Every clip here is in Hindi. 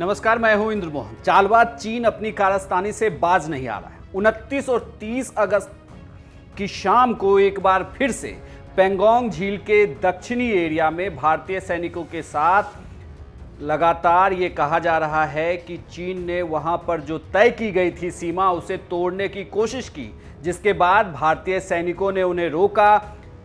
नमस्कार, मैं हूं इंद्र मोहन। चालबाज चीन अपनी कारस्तानी से बाज नहीं आ रहा है। 29 और 30 अगस्त की शाम को एक बार फिर से पेंगोंग झील के दक्षिणी एरिया में भारतीय सैनिकों के साथ लगातार ये कहा जा रहा है कि चीन ने वहां पर जो तय की गई थी सीमा उसे तोड़ने की कोशिश की, जिसके बाद भारतीय सैनिकों ने उन्हें रोका।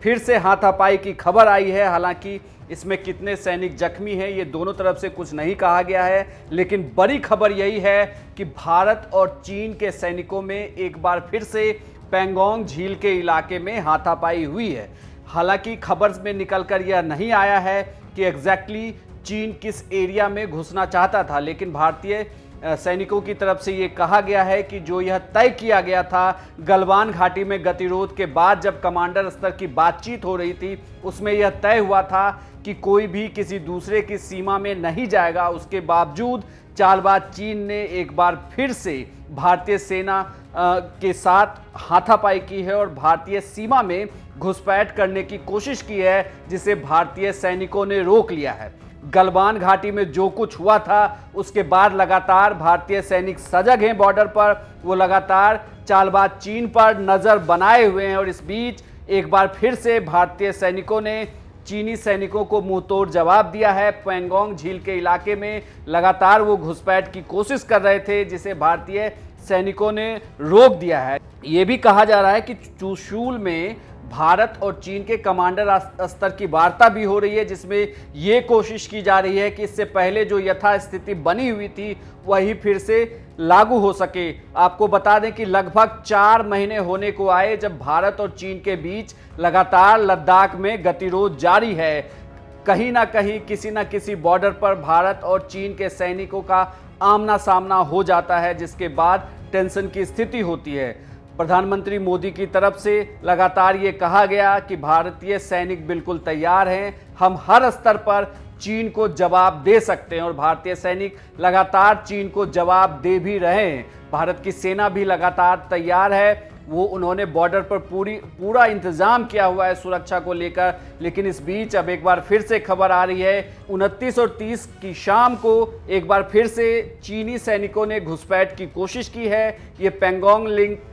फिर से हाथापाई की खबर आई है। हालांकि इसमें कितने सैनिक जख्मी हैं ये दोनों तरफ से कुछ नहीं कहा गया है, लेकिन बड़ी खबर यही है कि भारत और चीन के सैनिकों में एक बार फिर से पेंगोंग झील के इलाके में हाथापाई हुई है। हालांकि खबर में निकलकर यह नहीं आया है कि एग्जैक्टली चीन किस एरिया में घुसना चाहता था, लेकिन भारतीय सैनिकों की तरफ से ये कहा गया है कि जो यह तय किया गया था गलवान घाटी में गतिरोध के बाद जब कमांडर स्तर की बातचीत हो रही थी, उसमें यह तय हुआ था कि कोई भी किसी दूसरे की सीमा में नहीं जाएगा। उसके बावजूद चालबाज चीन ने एक बार फिर से भारतीय सेना के साथ हाथापाई की है और भारतीय सीमा में घुसपैठ करने की कोशिश की है, जिसे भारतीय सैनिकों ने रोक लिया है। गलवान घाटी में जो कुछ हुआ था उसके बाद लगातार भारतीय सैनिक सजग हैं बॉर्डर पर। वो लगातार चालबाज चीन पर नजर बनाए हुए हैं और इस बीच एक बार फिर से भारतीय सैनिकों ने चीनी सैनिकों को मुंहतोड़ जवाब दिया है। पेंगोंग झील के इलाके में लगातार वो घुसपैठ की कोशिश कर रहे थे, जिसे भारतीय सैनिकों ने रोक दिया है। ये भी कहा जा रहा है कि चुशूल में भारत और चीन के कमांडर स्तर की वार्ता भी हो रही है, जिसमें ये कोशिश की जा रही है कि इससे पहले जो यथास्थिति बनी हुई थी वही फिर से लागू हो सके। आपको बता दें कि लगभग 4 महीने होने को आए जब भारत और चीन के बीच लगातार लद्दाख में गतिरोध जारी है। कहीं ना कहीं किसी न किसी बॉर्डर पर भारत और चीन के सैनिकों का आमना सामना हो जाता है, जिसके बाद टेंशन की स्थिति होती है। प्रधानमंत्री मोदी की तरफ से लगातार ये कहा गया कि भारतीय सैनिक बिल्कुल तैयार हैं, हम हर स्तर पर चीन को जवाब दे सकते हैं और भारतीय सैनिक लगातार चीन को जवाब दे भी रहे हैं। भारत की सेना भी लगातार तैयार है। वो उन्होंने बॉर्डर पर पूरा इंतजाम किया हुआ है सुरक्षा को लेकर। लेकिन इस बीच अब एक बार फिर से खबर आ रही है 29 और 30 की शाम को एक बार फिर से चीनी सैनिकों ने घुसपैठ की कोशिश की है। ये पेंगोंग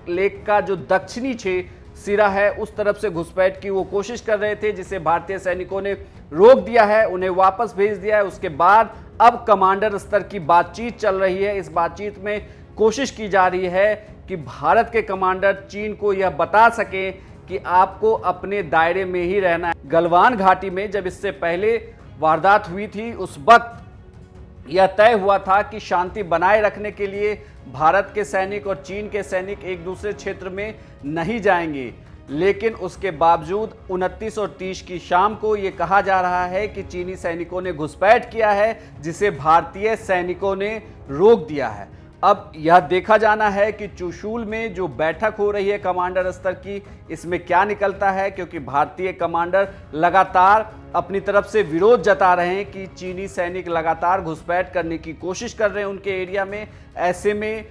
लेक का जो दक्षिणी सिरा है उस तरफ से घुसपैठ की वो कोशिश कर रहे थे, जिसे भारतीय सैनिकों ने रोक दिया है, उन्हें वापस भेज दिया है। उसके बाद अब कमांडर स्तर की बातचीत चल रही है। इस बातचीत में कोशिश की जा रही है कि भारत के कमांडर चीन को यह बता सके कि आपको अपने दायरे में ही रहना है। गलवान घाटी में जब इससे पहले वारदात हुई थी उस वक्त यह तय हुआ था कि शांति बनाए रखने के लिए भारत के सैनिक और चीन के सैनिक एक दूसरे क्षेत्र में नहीं जाएंगे, लेकिन उसके बावजूद 29 और 30 की शाम को यह कहा जा रहा है कि चीनी सैनिकों ने घुसपैठ किया है, जिसे भारतीय सैनिकों ने रोक दिया है। अब यह देखा जाना है कि चुशूल में जो बैठक हो रही है कमांडर स्तर की, इसमें क्या निकलता है, क्योंकि भारतीय कमांडर लगातार अपनी तरफ से विरोध जता रहे हैं कि चीनी सैनिक लगातार घुसपैठ करने की कोशिश कर रहे हैं उनके एरिया में। ऐसे में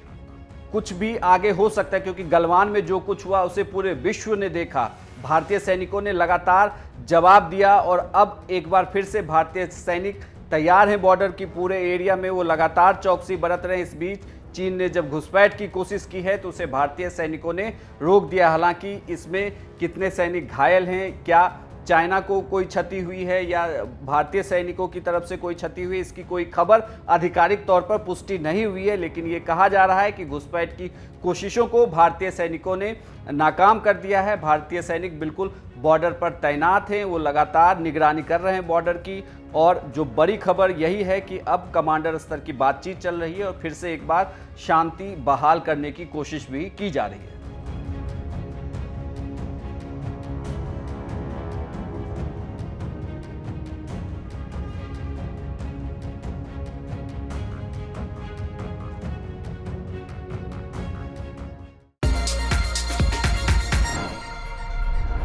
कुछ भी आगे हो सकता है, क्योंकि गलवान में जो कुछ हुआ उसे पूरे विश्व ने देखा। भारतीय सैनिकों ने लगातार जवाब दिया और अब एक बार फिर से भारतीय सैनिक तैयार हैं बॉर्डर की पूरे एरिया में। वो लगातार चौकसी बरत रहे हैं। इस बीच चीन ने जब घुसपैठ की कोशिश की है तो उसे भारतीय सैनिकों ने रोक दिया। हालांकि इसमें कितने सैनिक घायल हैं, क्या चाइना को कोई क्षति हुई है या भारतीय सैनिकों की तरफ से कोई क्षति हुई, इसकी कोई खबर आधिकारिक तौर पर पुष्टि नहीं हुई है। लेकिन ये कहा जा रहा है कि घुसपैठ की कोशिशों को भारतीय सैनिकों ने नाकाम कर दिया है। भारतीय सैनिक बिल्कुल बॉर्डर पर तैनात हैं, वो लगातार निगरानी कर रहे हैं बॉर्डर की। और जो बड़ी खबर यही है कि अब कमांडर स्तर की बातचीत चल रही है और फिर से एक बार शांति बहाल करने की कोशिश भी की जा रही है।